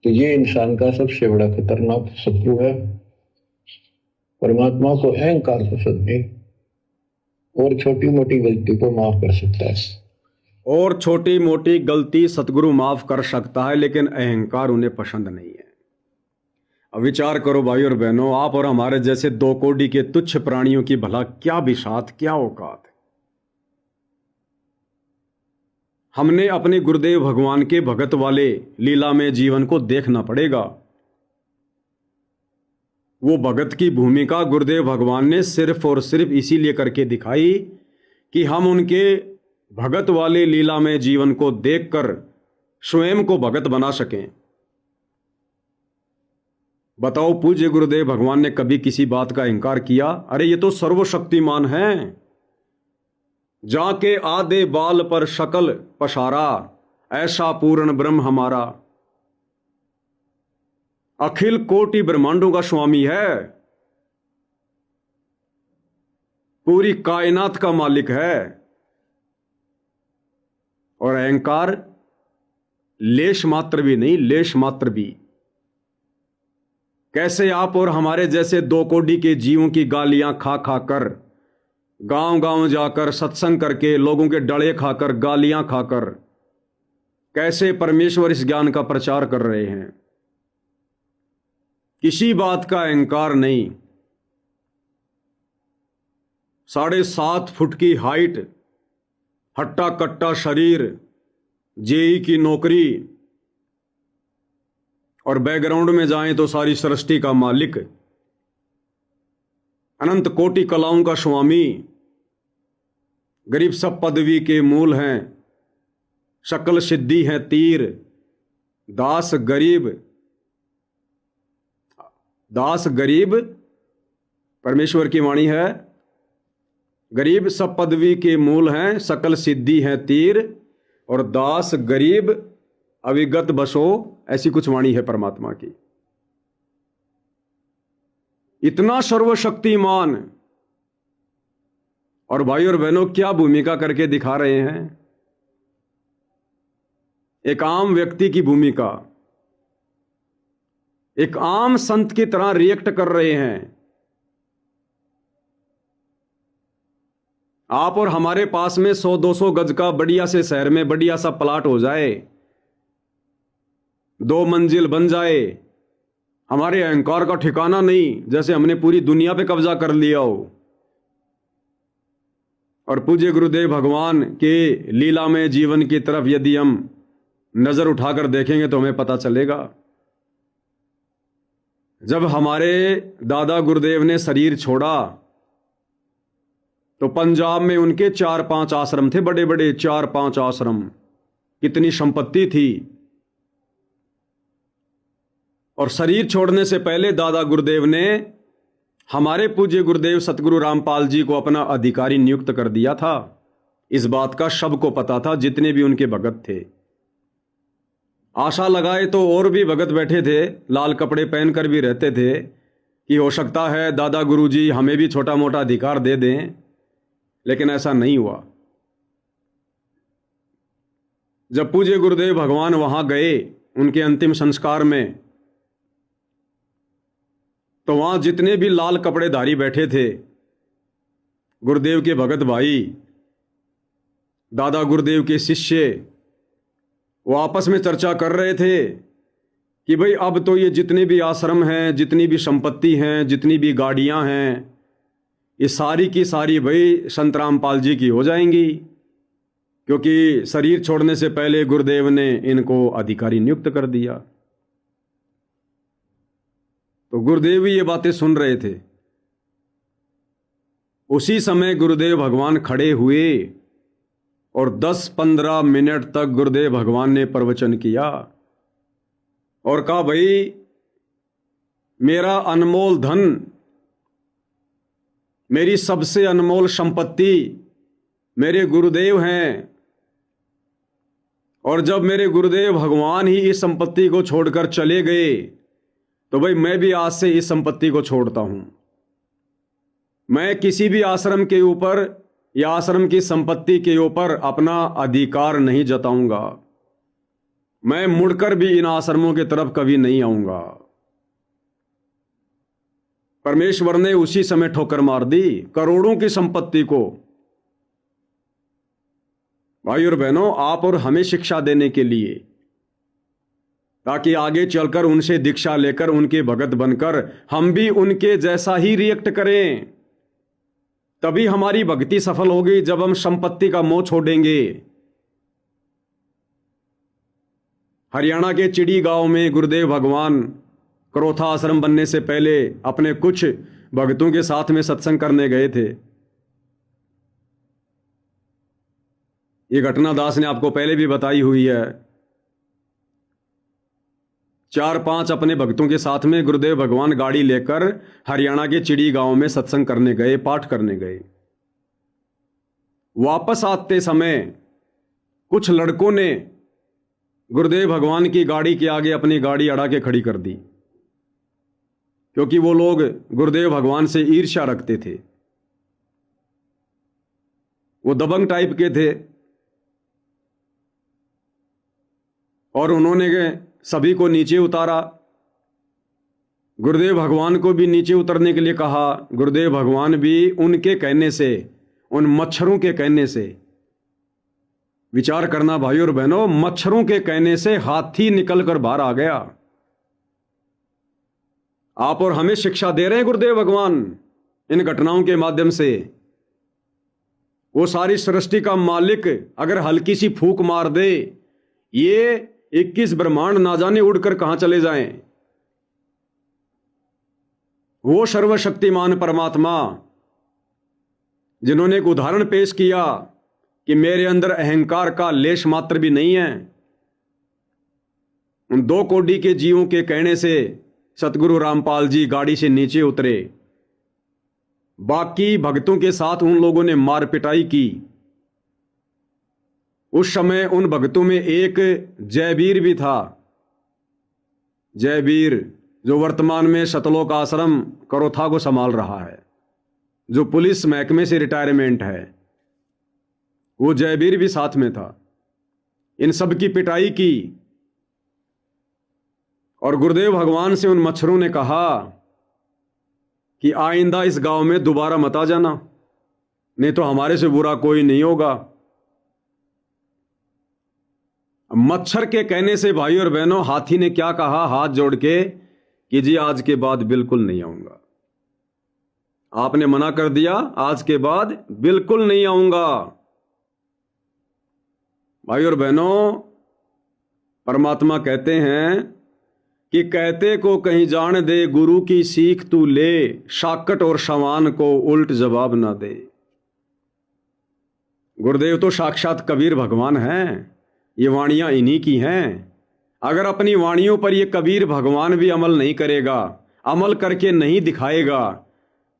तो ये इंसान का सबसे बड़ा खतरनाक शत्रु है। परमात्मा को अहंकार पसंद नहीं और छोटी मोटी गलती को माफ कर सकता है। और छोटी मोटी गलती सतगुरु माफ कर सकता है, लेकिन अहंकार उन्हें पसंद नहीं है। अब विचार करो भाई और बहनों, आप और हमारे जैसे 2 कोड़ी के तुच्छ प्राणियों की भला क्या बिसात, क्या औकात है। हमने अपने गुरुदेव भगवान के भगत वाले लीला में जीवन को देखना पड़ेगा। वो भगत की भूमिका गुरुदेव भगवान ने सिर्फ और सिर्फ इसीलिए करके दिखाई कि हम उनके भगत वाले लीला में जीवन को देखकर स्वयं को भगत बना सकें। बताओ, पूज्य गुरुदेव भगवान ने कभी किसी बात का इंकार किया? अरे ये तो सर्वशक्तिमान है, जाके आधे बाल पर शकल पसारा, ऐसा पूर्ण ब्रह्म हमारा। अखिल कोटि ब्रह्मांडों का स्वामी है, पूरी कायनात का मालिक है। और अहंकार लेश मात्र भी नहीं, लेश मात्र भी। कैसे आप और हमारे जैसे 2 कोड़ी के जीवों की गालियां खा खा कर, गांव गांव जाकर सत्संग करके, लोगों के डले खाकर, गालियां खाकर, कैसे परमेश्वर इस ज्ञान का प्रचार कर रहे हैं। किसी बात का अहंकार नहीं। 7.5 फुट की हाइट, हट्टा कट्टा शरीर, जेई की नौकरी, और बैकग्राउंड में जाएं तो सारी सृष्टि का मालिक, अनंत कोटि कलाओं का स्वामी, गरीब सब पदवी के मूल हैं, शकल सिद्धि है तीर, दास गरीब, दास गरीब परमेश्वर की वाणी है। गरीब सब पदवी के मूल हैं, सकल सिद्धि है तीर, और दास गरीब अविगत बसो, ऐसी कुछ वाणी है परमात्मा की। इतना सर्वशक्तिमान, और भाई और बहनों क्या भूमिका करके दिखा रहे हैं। एक आम व्यक्ति की भूमिका, एक आम संत की तरह रिएक्ट कर रहे हैं। आप और हमारे पास में 100-200 गज का बढ़िया से शहर में बढ़िया सा प्लाट हो जाए, 2 मंजिल बन जाए, हमारे अहंकार का ठिकाना नहीं, जैसे हमने पूरी दुनिया पे कब्जा कर लिया हो। और पूज्य गुरुदेव भगवान के लीला में जीवन की तरफ यदि हम नजर उठाकर देखेंगे तो हमें पता चलेगा, जब हमारे दादा गुरुदेव ने शरीर छोड़ा तो पंजाब में उनके 4-5 आश्रम थे, बड़े बड़े 4-5 आश्रम, कितनी संपत्ति थी। और शरीर छोड़ने से पहले दादा गुरुदेव ने हमारे पूज्य गुरुदेव सतगुरु रामपाल जी को अपना अधिकारी नियुक्त कर दिया था। इस बात का सबको पता था, जितने भी उनके भगत थे। आशा लगाए तो और भी भगत बैठे थे, लाल कपड़े पहनकर भी रहते थे कि हो सकता है दादा गुरु जी हमें भी छोटा मोटा अधिकार दे दें, लेकिन ऐसा नहीं हुआ। जब पूज्य गुरुदेव भगवान वहां गए उनके अंतिम संस्कार में, तो वहां जितने भी लाल कपड़ेधारी बैठे थे, गुरुदेव के भगत भाई, दादा गुरुदेव के शिष्य, वो आपस में चर्चा कर रहे थे कि भाई अब तो ये जितने भी आश्रम हैं, जितनी भी संपत्ति हैं, जितनी भी गाड़ियां हैं, ये सारी की सारी भाई संत रामपाल जी की हो जाएंगी, क्योंकि शरीर छोड़ने से पहले गुरुदेव ने इनको अधिकारी नियुक्त कर दिया। तो गुरुदेव भी ये बातें सुन रहे थे। उसी समय गुरुदेव भगवान खड़े हुए और 10-15 मिनट तक गुरुदेव भगवान ने प्रवचन किया और कहा, भाई मेरा अनमोल धन, मेरी सबसे अनमोल संपत्ति मेरे गुरुदेव हैं, और जब मेरे गुरुदेव भगवान ही इस संपत्ति को छोड़कर चले गए तो भाई मैं भी आज से इस संपत्ति को छोड़ता हूं। मैं किसी भी आश्रम के ऊपर या आश्रम की संपत्ति के ऊपर अपना अधिकार नहीं जताऊंगा। मैं मुड़कर भी इन आश्रमों की तरफ कभी नहीं आऊंगा। परमेश्वर ने उसी समय ठोकर मार दी करोड़ों की संपत्ति को। भाई और बहनों, आप और हमें शिक्षा देने के लिए, ताकि आगे चलकर उनसे दीक्षा लेकर उनके भगत बनकर हम भी उनके जैसा ही रिएक्ट करें। तभी हमारी भक्ति सफल होगी, जब हम संपत्ति का मोह छोड़ेंगे। हरियाणा के चिड़ी गांव में गुरुदेव भगवान करोथा आश्रम बनने से पहले अपने कुछ भक्तों के साथ में सत्संग करने गए थे। ये घटना दास ने आपको पहले भी बताई हुई है। 4-5 अपने भक्तों के साथ में गुरुदेव भगवान गाड़ी लेकर हरियाणा के चिड़ी गांव में सत्संग करने गए, पाठ करने गए। वापस आते समय कुछ लड़कों ने गुरुदेव भगवान की गाड़ी के आगे अपनी गाड़ी अड़ा के खड़ी कर दी, क्योंकि वो लोग गुरुदेव भगवान से ईर्ष्या रखते थे। वो दबंग टाइप के थे और उन्होंने सभी को नीचे उतारा। गुरुदेव भगवान को भी नीचे उतरने के लिए कहा। गुरुदेव भगवान भी उनके कहने से, उन मच्छरों के कहने से, विचार करना भाई और बहनों, मच्छरों के कहने से हाथी निकलकर बाहर आ गया। आप और हमें शिक्षा दे रहे हैं गुरुदेव भगवान इन घटनाओं के माध्यम से। वो सारी सृष्टि का मालिक अगर हल्की सी फूंक मार दे, ये 21 ब्रह्मांड ना जाने उड़कर कहां चले जाएं। वो सर्वशक्तिमान परमात्मा जिन्होंने एक उदाहरण पेश किया कि मेरे अंदर अहंकार का लेश मात्र भी नहीं है, उन 2 कोटि के जीवों के कहने से सतगुरु रामपाल जी गाड़ी से नीचे उतरे। बाकी भक्तों के साथ उन लोगों ने मार पिटाई की। उस समय उन भक्तों में एक जयवीर भी था। जयवीर जो वर्तमान में सतलोक आश्रम करोथा को संभाल रहा है, जो पुलिस महकमे से रिटायरमेंट है, वो जयवीर भी साथ में था। इन सब की पिटाई की और गुरुदेव भगवान से उन मच्छरों ने कहा कि आइंदा इस गांव में दोबारा मत आ जाना, नहीं तो हमारे से बुरा कोई नहीं होगा। मच्छर के कहने से भाई और बहनों, हाथी ने क्या कहा हाथ जोड़ के कि जी आज के बाद बिल्कुल नहीं आऊंगा। आपने मना कर दिया, आज के बाद बिल्कुल नहीं आऊंगा। भाई और बहनों, परमात्मा कहते हैं कि कहते को कहीं जान दे, गुरु की सीख तू ले, शाकट और शवान को उल्ट जवाब ना दे। गुरुदेव तो साक्षात कबीर भगवान हैं, ये वाणियां इन्हीं की हैं। अगर अपनी वाणियों पर ये कबीर भगवान भी अमल नहीं करेगा, अमल करके नहीं दिखाएगा,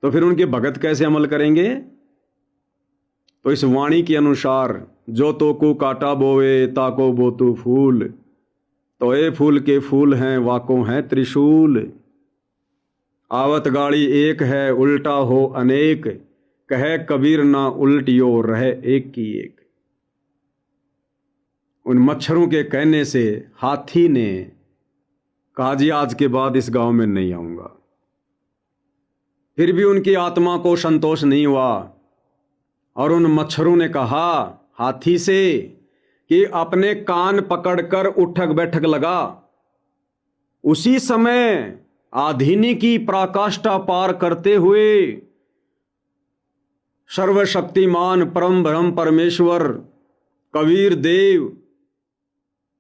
तो फिर उनके भगत कैसे अमल करेंगे? तो इस वाणी के अनुसार जो तो को काटा बोवे ताको बोतु फूल, तो ए फूल के फूल हैं वाको हैं त्रिशूल। आवत गाड़ी एक है उल्टा हो अनेक, कहे कबीर ना उल्टियो रहे एक की एक। उन मच्छरों के कहने से हाथी ने कहा जी आज के बाद इस गांव में नहीं आऊंगा। फिर भी उनकी आत्मा को संतोष नहीं हुआ और उन मच्छरों ने कहा हाथी से कि अपने कान पकड़कर उठक बैठक लगा। उसी समय आधिनी की पराकाष्ठा पार करते हुए सर्वशक्तिमान परम ब्रह्म परमेश्वर कबीर देव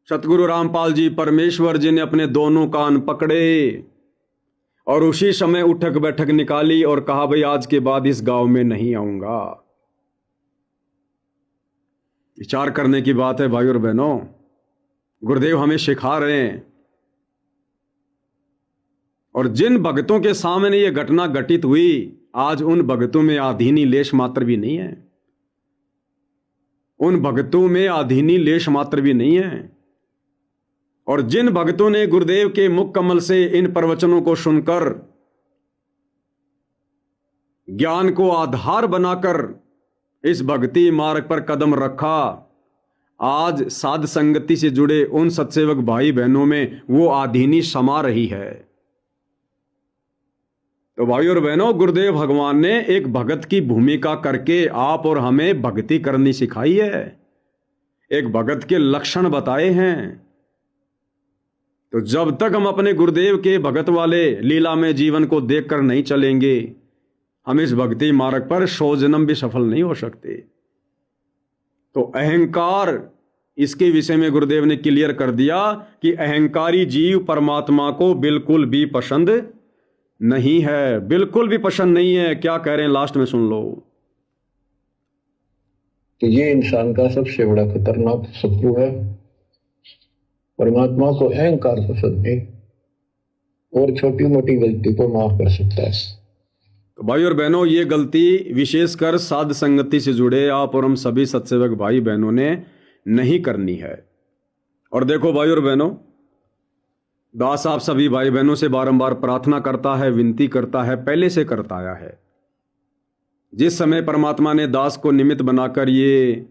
सतगुरु रामपाल जी परमेश्वर जी ने अपने दोनों कान पकड़े और उसी समय उठक बैठक निकाली और कहा भाई आज के बाद इस गांव में नहीं आऊंगा। विचार करने की बात है भाई और बहनों, गुरुदेव हमें सिखा रहे हैं। और जिन भक्तों के सामने यह घटना घटित हुई, आज उन भक्तों में आधीनी लेश मात्र भी नहीं है। उन भक्तों में आधीनी लेश मात्र भी नहीं है। और जिन भक्तों ने गुरुदेव के मुख कमल से इन प्रवचनों को सुनकर ज्ञान को आधार बनाकर इस भक्ति मार्ग पर कदम रखा, आज साध संगति से जुड़े उन सत्सेवक भाई बहनों में वो आधीनी समा रही है। तो भाई और बहनों, गुरुदेव भगवान ने एक भगत की भूमिका करके आप और हमें भक्ति करनी सिखाई है, एक भगत के लक्षण बताए हैं। तो जब तक हम अपने गुरुदेव के भगत वाले लीलामय जीवन को देखकर नहीं चलेंगे, हम इस भक्ति मार्ग पर 100 जन्म भी सफल नहीं हो सकते। तो अहंकार, इसके विषय में गुरुदेव ने क्लियर कर दिया कि अहंकारी जीव परमात्मा को बिल्कुल भी पसंद नहीं है, बिल्कुल भी पसंद नहीं है। क्या कह रहे हैं लास्ट में सुन लो। कि ये इंसान का सबसे बड़ा खतरनाक शत्रु है। परमात्मा को अहंकार पसंद नहीं और छोटी मोटी गलती को माफ कर सकता है। तो भाई और बहनों, ये गलती विशेषकर साध संगति से जुड़े आप और हम सभी सत्सेवक भाई बहनों ने नहीं करनी है। और देखो भाई और बहनों, दास आप सभी भाई बहनों से बारंबार प्रार्थना करता है, विनती करता है, पहले से करता आया है। जिस समय परमात्मा ने दास को निमित्त बनाकर ये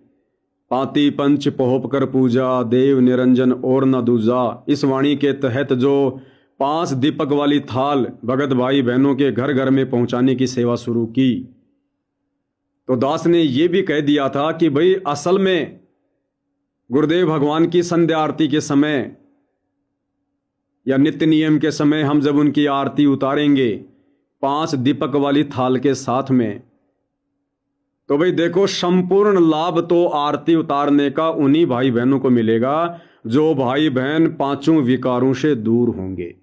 पाती पंच पोहप कर पूजा, देव निरंजन और न दूजा, इस वाणी के तहत जो 5 दीपक वाली थाल भगत भाई बहनों के घर घर में पहुंचाने की सेवा शुरू की, तो दास ने यह भी कह दिया था कि भाई असल में गुरुदेव भगवान की संध्या आरती के समय या नित्य नियम के समय हम जब उनकी आरती उतारेंगे 5 दीपक वाली थाल के साथ में, तो भाई देखो, संपूर्ण लाभ तो आरती उतारने का उन्हीं भाई बहनों को मिलेगा जो भाई बहन 5 विकारों से दूर होंगे।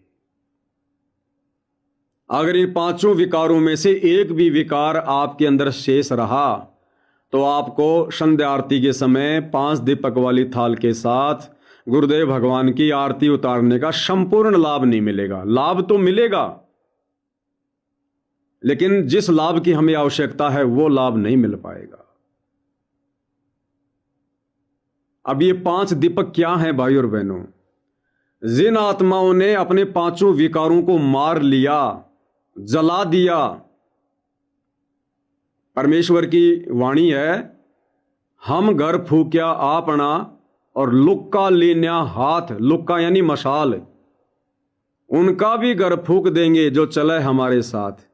अगर इन 5 विकारों में से एक भी विकार आपके अंदर शेष रहा तो आपको संध्या आरती के समय 5 दीपक वाली थाल के साथ गुरुदेव भगवान की आरती उतारने का संपूर्ण लाभ नहीं मिलेगा। लाभ तो मिलेगा, लेकिन जिस लाभ की हमें आवश्यकता है वो लाभ नहीं मिल पाएगा। अब ये 5 दीपक क्या हैं भाई और बहनों? जिन आत्माओं ने अपने 5 विकारों को मार लिया, जला दिया, परमेश्वर की वाणी है, हम घर फूक्या आपना और लुक्का लेन्या हाथ, लुक्का यानी मशाल, उनका भी घर फूक देंगे जो चले हमारे साथ।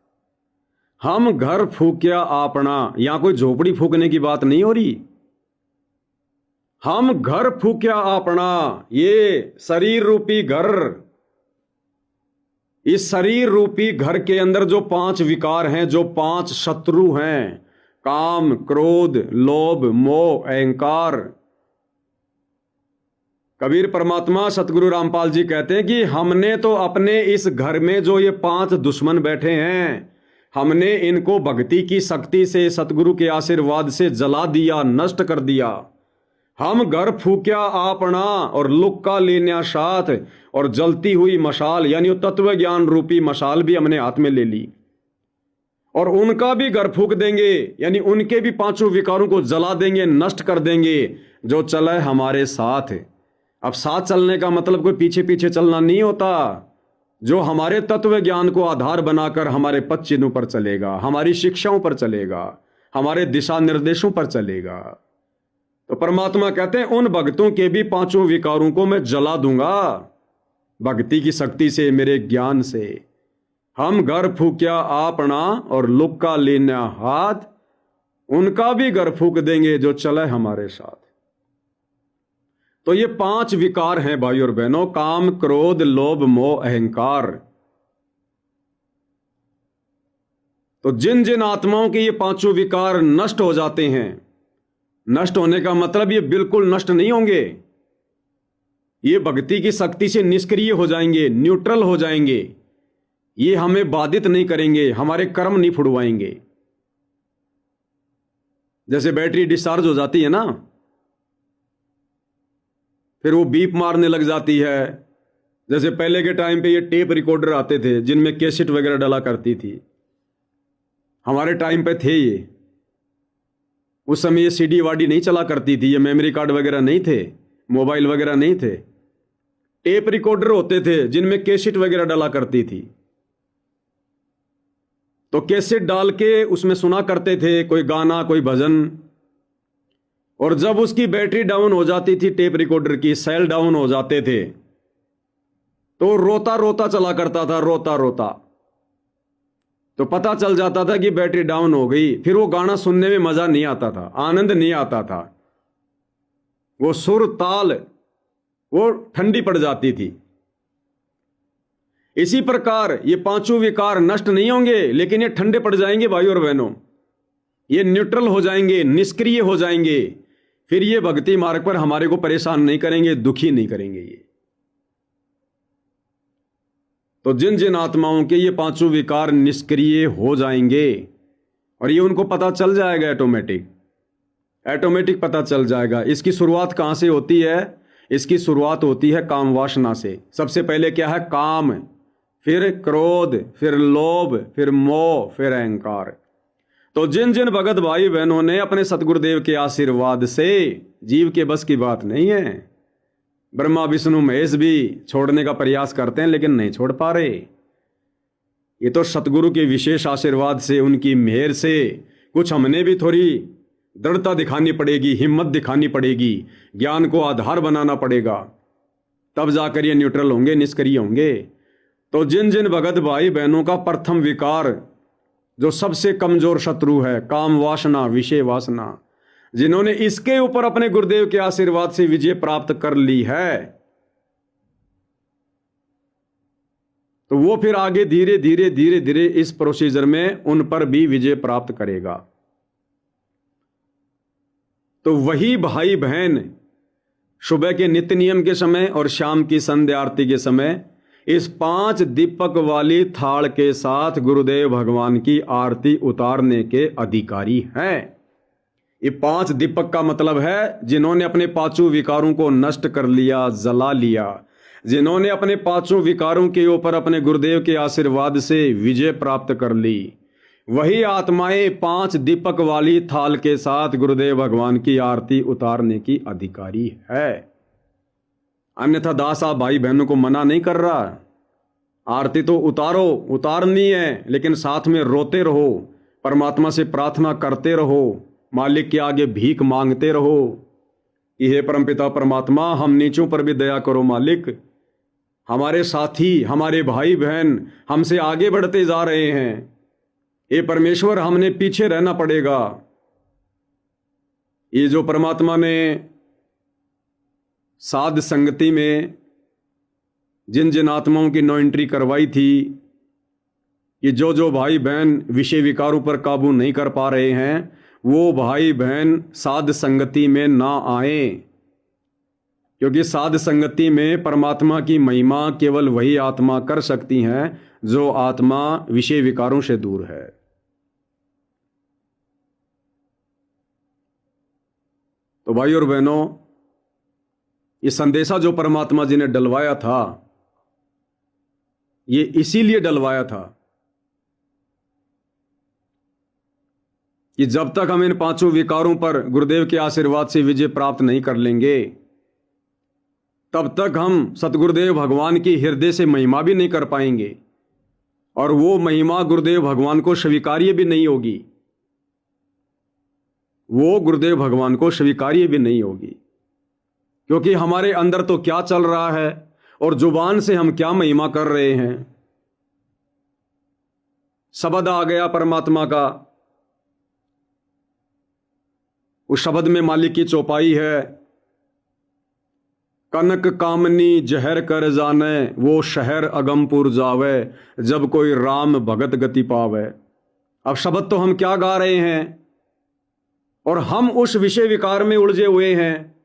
हम घर फूक्या आपना, यहां कोई झोपड़ी फूकने की बात नहीं हो रही। हम घर फूक्या आपना, ये शरीर रूपी घर, इस शरीर रूपी घर के अंदर जो 5 विकार हैं, जो 5 शत्रु हैं, काम, क्रोध, लोभ, मोह, अहंकार। कबीर परमात्मा सतगुरु रामपाल जी कहते हैं कि हमने तो अपने इस घर में जो ये 5 दुश्मन बैठे हैं, हमने इनको भक्ति की शक्ति से, सतगुरु के आशीर्वाद से जला दिया, नष्ट कर दिया। हम घर फूक्या आपना और लुक्का लेन्या साथ, और जलती हुई मशाल यानी तत्व ज्ञान रूपी मशाल भी हमने हाथ में ले ली, और उनका भी घर फूक देंगे, यानी उनके भी 5 विकारों को जला देंगे, नष्ट कर देंगे जो चले हमारे साथ। अब साथ चलने का मतलब कोई पीछे पीछे चलना नहीं होता। जो हमारे तत्व ज्ञान को आधार बनाकर हमारे पद चिन्हों पर चलेगा, हमारी शिक्षाओं पर चलेगा, हमारे दिशा निर्देशों पर चलेगा। तो परमात्मा कहते हैं उन भक्तों के भी 5 विकारों को मैं जला दूंगा भक्ति की शक्ति से, मेरे ज्ञान से। हम घर फूक्या आपना और लुक्का लेना हाथ, उनका भी घर फूक देंगे जो चले हमारे साथ। तो ये 5 विकार हैं भाई और बहनों, काम, क्रोध, लोभ, मोह, अहंकार। तो जिन जिन आत्माओं के ये 5 विकार नष्ट हो जाते हैं, नष्ट होने का मतलब ये बिल्कुल नष्ट नहीं होंगे, ये भक्ति की शक्ति से निष्क्रिय हो जाएंगे, न्यूट्रल हो जाएंगे, ये हमें बाधित नहीं करेंगे, हमारे कर्म नहीं फुड़वाएंगे। जैसे बैटरी डिस्चार्ज हो जाती है ना, फिर वो बीप मारने लग जाती है। जैसे पहले के टाइम पे ये टेप रिकॉर्डर आते थे जिनमें कैसेट वगैरह डाला करती थी, हमारे टाइम पे थे ये। उस समय ये सीडी वाडी नहीं चला करती थी, ये मेमोरी कार्ड वगैरह नहीं थे, मोबाइल वगैरह नहीं थे, टेप रिकॉर्डर होते थे जिनमें कैसेट वगैरह डाला करती थी। तो कैसेट डाल के उसमें सुना करते थे, कोई गाना, कोई भजन। और जब उसकी बैटरी डाउन हो जाती थी, टेप रिकॉर्डर की सेल डाउन हो जाते थे, तो रोता रोता चला करता था, रोता रोता। तो पता चल जाता था कि बैटरी डाउन हो गई। फिर वो गाना सुनने में मजा नहीं आता था, आनंद नहीं आता था, वो सुर ताल वो ठंडी पड़ जाती थी। इसी प्रकार ये पांचों विकार नष्ट नहीं होंगे, लेकिन ये ठंडे पड़ जाएंगे भाई और बहनों, ये न्यूट्रल हो जाएंगे, निष्क्रिय हो जाएंगे। फिर ये भक्ति मार्ग पर हमारे को परेशान नहीं करेंगे, दुखी नहीं करेंगे ये। तो जिन जिन आत्माओं के ये पांचों विकार निष्क्रिय हो जाएंगे, और ये उनको पता चल जाएगा, ऑटोमेटिक पता चल जाएगा। इसकी शुरुआत कहां से होती है? इसकी शुरुआत होती है काम वासना से। सबसे पहले क्या है? काम, फिर क्रोध, फिर लोभ, फिर मोह, फिर अहंकार। तो जिन जिन भगत भाई बहनों ने अपने सतगुरुदेव के आशीर्वाद से, जीव के बस की बात नहीं है, ब्रह्मा विष्णु महेश भी छोड़ने का प्रयास करते हैं लेकिन नहीं छोड़ पा रहे। ये तो सतगुरु के विशेष आशीर्वाद से, उनकी मेहर से कुछ हमने भी थोड़ी दृढ़ता दिखानी पड़ेगी, हिम्मत दिखानी पड़ेगी, ज्ञान को आधार बनाना पड़ेगा, तब जाकर ये न्यूट्रल होंगे, निष्क्रिय होंगे। तो जिन जिन भगत भाई बहनों का प्रथम विकार, जो सबसे कमजोर शत्रु है, काम वासना, विषय वासना, जिन्होंने इसके ऊपर अपने गुरुदेव के आशीर्वाद से विजय प्राप्त कर ली है, तो वो फिर आगे धीरे धीरे धीरे धीरे इस प्रोसीजर में उन पर भी विजय प्राप्त करेगा। तो वही भाई बहन सुबह के नित्य नियम के समय और शाम की संध्या आरती के समय इस 5 दीपक वाली थाल के साथ गुरुदेव भगवान की आरती उतारने के अधिकारी हैं। ये 5 दीपक का मतलब है जिन्होंने अपने पांचों विकारों को नष्ट कर लिया, जला लिया, जिन्होंने अपने पांचों विकारों के ऊपर अपने गुरुदेव के आशीर्वाद से विजय प्राप्त कर ली। वही आत्माएं 5 दीपक वाली थाल के साथ गुरुदेव भगवान की आरती उतारने की अधिकारी है। अन्यथा दास आप भाई बहनों को मना नहीं कर रहा, आरती तो उतारो, उतारनी है, लेकिन साथ में रोते रहो, परमात्मा से प्रार्थना करते रहो, मालिक के आगे भीख मांगते रहो कि हे परमपिता परमात्मा, हम नीचों पर भी दया करो मालिक, हमारे साथी, हमारे भाई बहन हमसे आगे बढ़ते जा रहे हैं, ये परमेश्वर हमने पीछे रहना पड़ेगा। ये जो परमात्मा ने साध संगति में जिन जिन आत्माओं की नो एंट्री करवाई थी, कि जो जो भाई बहन विषय विकारों पर काबू नहीं कर पा रहे हैं, वो भाई बहन साध संगति में ना आए, क्योंकि साध संगति में परमात्मा की महिमा केवल वही आत्मा कर सकती हैं जो आत्मा विषय विकारों से दूर है। तो भाई और बहनों, ये संदेशा जो परमात्मा जी ने डलवाया था, ये इसीलिए डलवाया था कि जब तक हम इन 5 विकारों पर गुरुदेव के आशीर्वाद से विजय प्राप्त नहीं कर लेंगे, तब तक हम सतगुरुदेव भगवान की हृदय से महिमा भी नहीं कर पाएंगे, और वो महिमा गुरुदेव भगवान को स्वीकार्य भी नहीं होगी, वो गुरुदेव भगवान को स्वीकार्य भी नहीं होगी। क्योंकि हमारे अंदर तो क्या चल रहा है और जुबान से हम क्या महिमा कर रहे हैं। शब्द आ गया परमात्मा का, उस शब्द में मालिक की चौपाई है, कनक कामनी जहर कर जाने, वो शहर अगमपुर जावे, जब कोई राम भगत गति पावे। अब शब्द तो हम क्या गा रहे हैं, और हम उस विषय विकार में उलझे हुए हैं,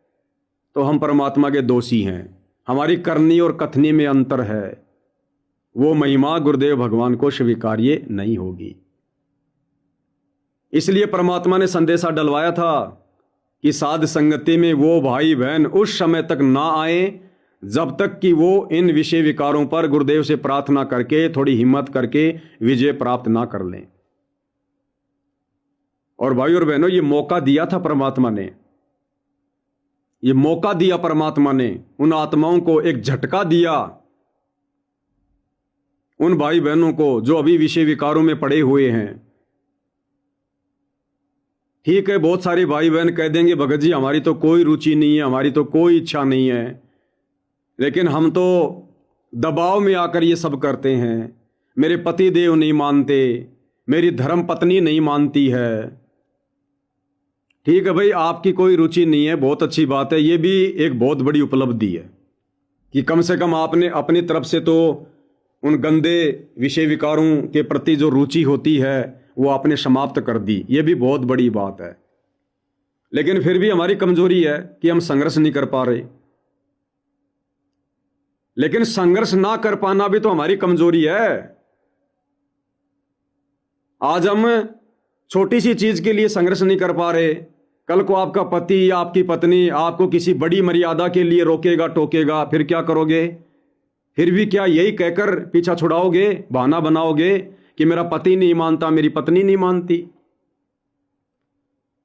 तो हम परमात्मा के दोषी हैं। हमारी करनी और कथनी में अंतर है, वो महिमा गुरुदेव भगवान को स्वीकार्य नहीं होगी। इसलिए परमात्मा ने संदेशा डलवाया था कि साध संगति में वो भाई बहन उस समय तक ना आए जब तक कि वो इन विषय विकारों पर गुरुदेव से प्रार्थना करके, थोड़ी हिम्मत करके विजय प्राप्त ना कर लें। और भाई और बहनों, ये मौका दिया था परमात्मा ने, ये मौका दिया परमात्मा ने, उन आत्माओं को एक झटका दिया, उन भाई बहनों को जो अभी विषय विकारों में पड़े हुए हैं, ठीक है, बहुत सारी भाई बहन कह देंगे भगत जी हमारी तो कोई रुचि नहीं है, हमारी तो कोई इच्छा नहीं है, लेकिन हम तो दबाव में आकर ये सब करते हैं, मेरे पति देव नहीं मानते, मेरी धर्म पत्नी नहीं मानती है। ठीक है भाई, आपकी कोई रुचि नहीं है, बहुत अच्छी बात है, ये भी एक बहुत बड़ी उपलब्धि है कि कम से कम आपने अपनी तरफ से तो उन गंदे विषय विकारों के प्रति जो रुचि होती है वो आपने समाप्त कर दी, ये भी बहुत बड़ी बात है। लेकिन फिर भी हमारी कमजोरी है कि हम संघर्ष नहीं कर पा रहे। लेकिन संघर्ष ना कर पाना भी तो हमारी कमजोरी है। आज हम छोटी सी चीज के लिए संघर्ष नहीं कर पा रहे, कल को आपका पति या आपकी पत्नी आपको किसी बड़ी मर्यादा के लिए रोकेगा टोकेगा, फिर क्या करोगे? फिर भी क्या यही कहकर पीछा छुड़ाओगे, बहाना बनाओगे कि मेरा पति नहीं मानता, मेरी पत्नी नहीं मानती?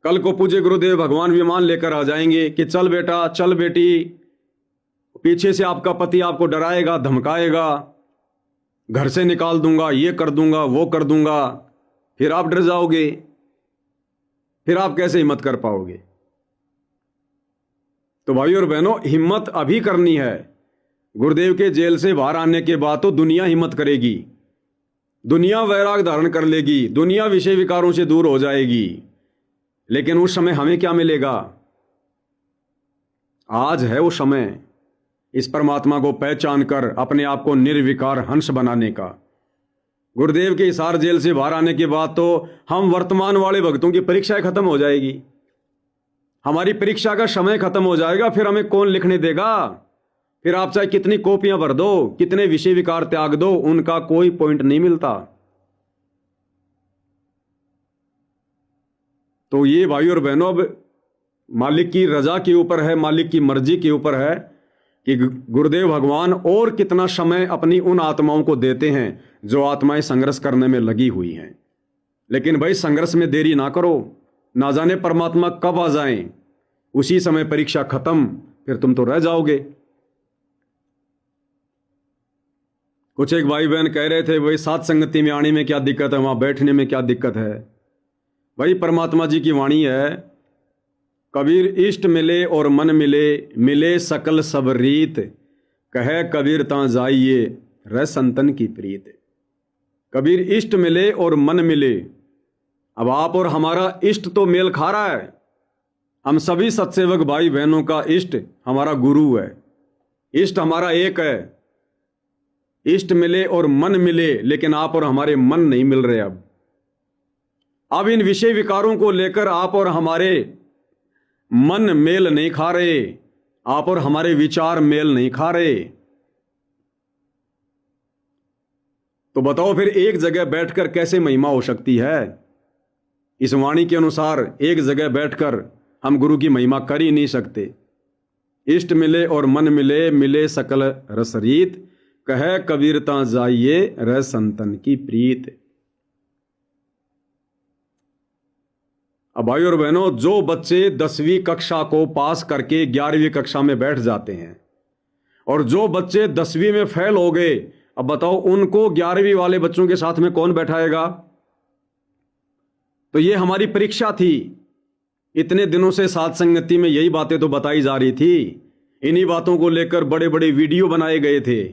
कल को पूज्य गुरुदेव भगवान विमान लेकर आ जाएंगे कि चल बेटा चल बेटी, पीछे से आपका पति आपको डराएगा धमकाएगा, घर से निकाल दूंगा, ये कर दूंगा वो कर दूंगा, फिर आप डर जाओगे, फिर आप कैसे हिम्मत कर पाओगे? तो भाइयों और बहनों, हिम्मत अभी करनी है। गुरुदेव के जेल से बाहर आने के बाद तो दुनिया हिम्मत करेगी, दुनिया वैराग धारण कर लेगी, दुनिया विषय विकारों से दूर हो जाएगी। लेकिन उस समय हमें क्या मिलेगा? आज है वो समय इस परमात्मा को पहचान कर अपने आप को निर्विकार हंस बनाने का। गुरुदेव के हिसार जेल से बाहर आने के बाद तो हम वर्तमान वाले भक्तों की परीक्षाएं खत्म हो जाएगी, हमारी परीक्षा का समय खत्म हो जाएगा। फिर हमें कौन लिखने देगा? फिर आप चाहे कितनी कॉपियां भर दो, कितने विषय विकार त्याग दो, उनका कोई पॉइंट नहीं मिलता। तो ये भाइयों और बहनों, अब मालिक की रजा के ऊपर है, मालिक की मर्जी के ऊपर है कि गुरुदेव भगवान और कितना समय अपनी उन आत्माओं को देते हैं जो आत्माएं संघर्ष करने में लगी हुई हैं। लेकिन भाई संघर्ष में देरी ना करो, ना जाने परमात्मा कब आ जाएं, उसी समय परीक्षा खत्म, फिर तुम तो रह जाओगे। कुछ एक भाई बहन कह रहे थे भाई सात संगति में आने में क्या दिक्कत है, वहां बैठने में क्या दिक्कत है? भाई परमात्मा जी की वाणी है, कबीर इष्ट मिले और मन मिले, मिले सकल सब रीत, कहे कबीर ता जाइए रह संतन की प्रीत। कबीर इष्ट मिले और मन मिले। अब आप और हमारा इष्ट तो मेल खा रहा है। हम सभी सत्सेवक भाई बहनों का इष्ट हमारा गुरु है, इष्ट हमारा एक है। इष्ट मिले और मन मिले, लेकिन आप और हमारे मन नहीं मिल रहे। अब इन विषय विकारों को लेकर आप और हमारे मन मेल नहीं खा रहे, आप और हमारे विचार मेल नहीं खा रहे। तो बताओ फिर एक जगह बैठकर कैसे महिमा हो सकती है? इस वाणी के अनुसार एक जगह बैठकर हम गुरु की महिमा कर ही नहीं सकते। इष्ट मिले और मन मिले, मिले सकल रसरीत, कहे कबीर ता जाइए रह संतन की प्रीत। अब भाई और बहनों, जो बच्चे 10वीं कक्षा को पास करके 11वीं कक्षा में बैठ जाते हैं और जो बच्चे 10वीं में फेल हो गए, अब बताओ उनको 11वीं वाले बच्चों के साथ में कौन बैठाएगा? तो ये हमारी परीक्षा थी। इतने दिनों से साथ संगति में यही बातें तो बताई जा रही थी, इन्हीं बातों को लेकर बड़े बड़े वीडियो बनाए गए थे,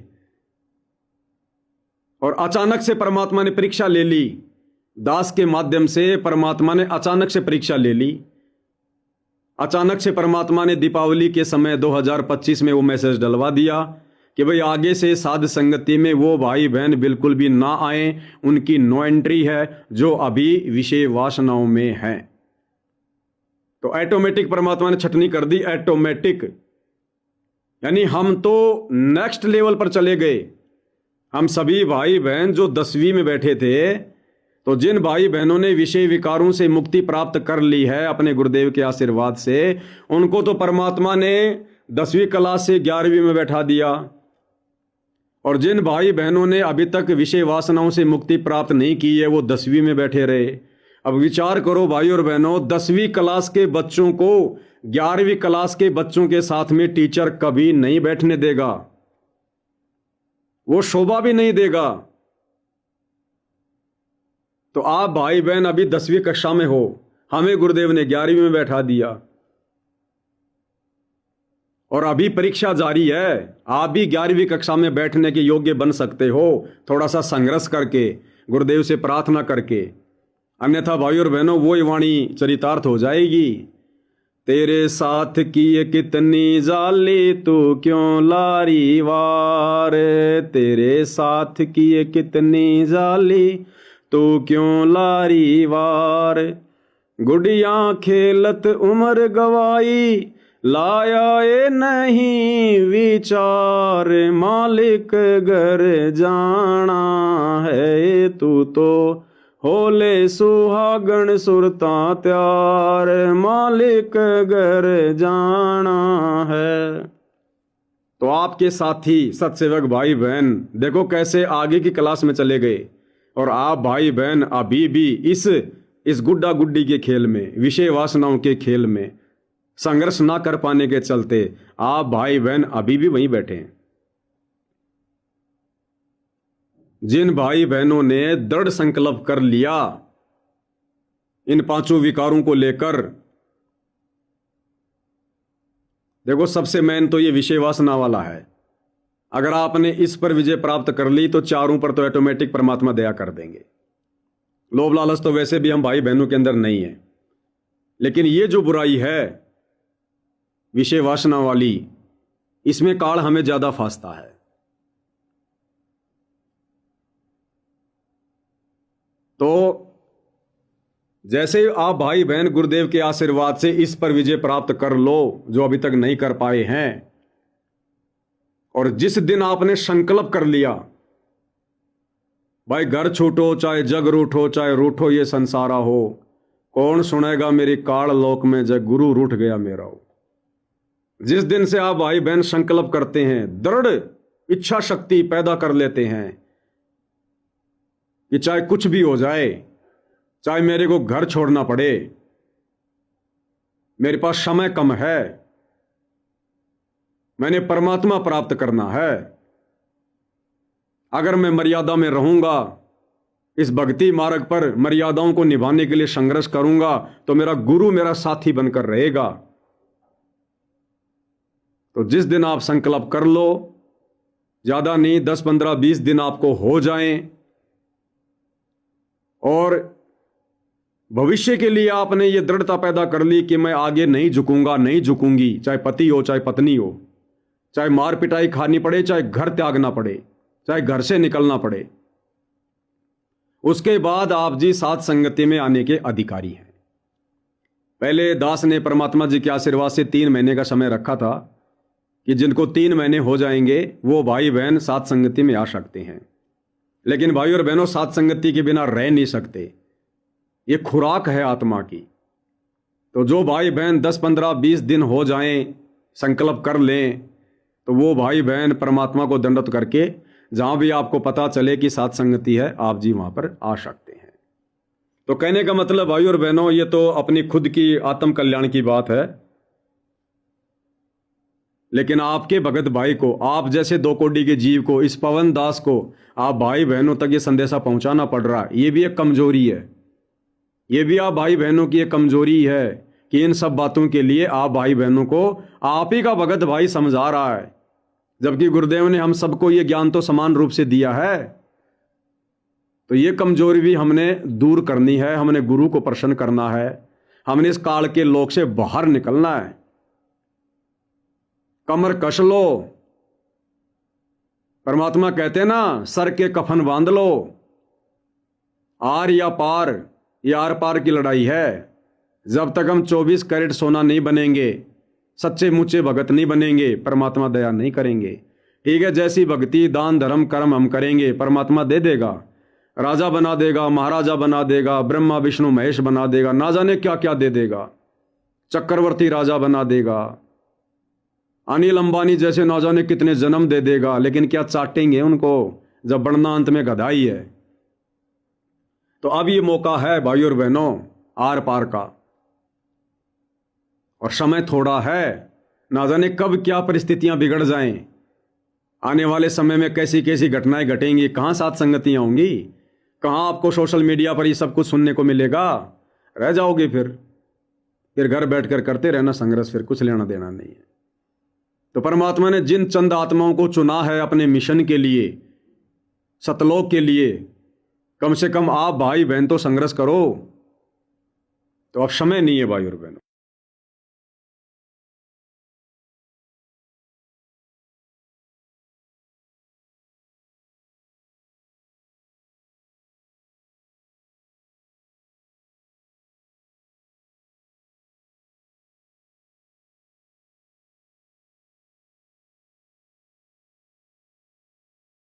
और अचानक से परमात्मा ने परीक्षा ले ली। दास के माध्यम से परमात्मा ने अचानक से परीक्षा ले ली। अचानक से परमात्मा ने दीपावली के समय 2025 में वो मैसेज डलवा दिया कि भाई आगे से साध संगति में वो भाई बहन बिल्कुल भी ना आए, उनकी नो एंट्री है जो अभी विषय वासनाओं में हैं। तो ऑटोमेटिक परमात्मा ने छटनी कर दी, ऑटोमेटिक। यानी हम तो नेक्स्ट लेवल पर चले गए। हम सभी भाई बहन जो 10वीं में बैठे थे, तो जिन भाई बहनों ने विषय विकारों से मुक्ति प्राप्त कर ली है अपने गुरुदेव के आशीर्वाद से, उनको तो परमात्मा ने 10वीं क्लास से 11वीं में बैठा दिया। और जिन भाई बहनों ने अभी तक विषय वासनाओं से मुक्ति प्राप्त नहीं की है, वो 10वीं में बैठे रहे। अब विचार करो भाई और बहनों, 10वीं क्लास के बच्चों को 11वीं क्लास के बच्चों के साथ में टीचर कभी नहीं बैठने देगा, वो शोभा भी नहीं देगा। तो आप भाई बहन अभी 10वीं कक्षा में हो, हमें गुरुदेव ने 11वीं में बैठा दिया और अभी परीक्षा जारी है। आप भी 11वीं कक्षा में बैठने के योग्य बन सकते हो, थोड़ा सा संघर्ष करके, गुरुदेव से प्रार्थना करके। अन्यथा भाई और बहनों वो वाणी चरितार्थ हो जाएगी। तेरे साथ किए कितनी जाली तू क्यों लारी वार, तेरे साथ किए कितनी जाली तू क्यों लारी वार। गुड़िया खेलत उम्र गवाई लाया ए नहीं विचार, मालिक घर जाना है तू तो होले सुहागण सुरता त्यार, मालिक घर जाना है। तो आपके साथी सत्सेवक भाई बहन देखो कैसे आगे की क्लास में चले गए, और आप भाई बहन अभी भी इस गुड्डा गुड्डी के खेल में, विषय वासनाओं के खेल में संघर्ष ना कर पाने के चलते आप भाई बहन अभी भी वहीं बैठे हैं। जिन भाई बहनों ने दृढ़ संकल्प कर लिया इन 5 विकारों को लेकर, देखो सबसे मेन तो ये विषय वासना वाला है। अगर आपने इस पर विजय प्राप्त कर ली तो चारों पर तो ऑटोमेटिक परमात्मा दया कर देंगे। लोभ लालच तो वैसे भी हम भाई बहनों के अंदर नहीं है, लेकिन ये जो बुराई है विषय वासना वाली, इसमें काल हमें ज्यादा फांसता है। तो जैसे आप भाई बहन गुरुदेव के आशीर्वाद से इस पर विजय प्राप्त कर लो जो अभी तक नहीं कर पाए हैं, और जिस दिन आपने संकल्प कर लिया भाई घर छूटो चाहे जग रूठो, चाहे रूठो ये संसारा हो, कौन सुनेगा मेरी काल लोक में जग गुरु रूठ गया मेरा हो। जिस दिन से आप भाई बहन संकल्प करते हैं, दृढ़ इच्छा शक्ति पैदा कर लेते हैं कि चाहे कुछ भी हो जाए, चाहे मेरे को घर छोड़ना पड़े, मेरे पास समय कम है, मैंने परमात्मा प्राप्त करना है, अगर मैं मर्यादा में रहूंगा, इस भक्ति मार्ग पर मर्यादाओं को निभाने के लिए संघर्ष करूंगा, तो मेरा गुरु मेरा साथी बनकर रहेगा। तो जिस दिन आप संकल्प कर लो, ज्यादा नहीं 10, 15, 20 दिन आपको हो जाएं, और भविष्य के लिए आपने ये दृढ़ता पैदा कर ली कि मैं आगे नहीं झुकूंगा, नहीं झुकूंगी, चाहे पति हो चाहे पत्नी हो, चाहे मार पिटाई खानी पड़े, चाहे घर त्यागना पड़े, चाहे घर से निकलना पड़े, उसके बाद आप जी साथ संगति में आने के अधिकारी हैं। पहले दास ने परमात्मा जी के आशीर्वाद से 3 महीने का समय रखा था कि जिनको 3 महीने हो जाएंगे वो भाई बहन साथ संगति में आ सकते हैं। लेकिन भाई और बहनों, साथ संगति के बिना रह नहीं सकते, ये खुराक है आत्मा की। तो जो भाई बहन 10, 15, 20 दिन हो जाएं, संकल्प कर लें, तो वो भाई बहन परमात्मा को दंडवत करके जहां भी आपको पता चले कि साथ संगति है, आप जी वहां पर आ सकते हैं। तो कहने का मतलब भाई और बहनों, ये तो अपनी खुद की आत्म कल्याण की बात है, लेकिन आपके भगत भाई को, आप जैसे 2 कोटि के जीव को, इस पवन दास को आप भाई बहनों तक ये संदेशा पहुंचाना पड़ रहा है। ये भी एक कमजोरी है, ये भी आप भाई बहनों की एक कमजोरी है कि इन सब बातों के लिए आप भाई बहनों को आप ही का भगत भाई समझा रहा है, जबकि गुरुदेव ने हम सबको ये ज्ञान तो समान रूप से दिया है। तो ये कमजोरी भी हमने दूर करनी है, हमने गुरु को प्रसन्न करना है, हमने इस काल के लोक से बाहर निकलना है। कमर कस लो, परमात्मा कहते हैं ना, सर के कफन बांध लो। आर या पार, ये आर पार की लड़ाई है। जब तक हम 24 कैरेट सोना नहीं बनेंगे, सच्चे मुच्चे भगत नहीं बनेंगे, परमात्मा दया नहीं करेंगे। ठीक है, जैसी भक्ति दान धर्म कर्म हम करेंगे, परमात्मा दे देगा, राजा बना देगा, महाराजा बना देगा, ब्रह्मा विष्णु महेश बना देगा, ना जाने क्या क्या दे देगा, चक्रवर्ती राजा बना देगा, अनिल अंबानी जैसे ना जाने कितने जन्म दे देगा। लेकिन क्या चाटेंगे उनको जब बढ़ना अंत में गधाई है। तो अब ये मौका है भाई और बहनों आर पार का, और समय थोड़ा है, ना जाने कब क्या परिस्थितियां बिगड़ जाएं, आने वाले समय में कैसी कैसी घटनाएं घटेंगी, कहां साथ संगतियां होंगी, कहां आपको सोशल मीडिया पर ये सब कुछ सुनने को मिलेगा, रह जाओगे फिर। फिर घर बैठकर करते रहना संघर्ष, फिर कुछ लेना देना नहीं है। तो परमात्मा ने जिन चंद आत्माओं को चुना है अपने मिशन के लिए, सतलोक के लिए, कम से कम आप भाई बहन तो संघर्ष करो। तो अब समय नहीं है भाई और बहनों,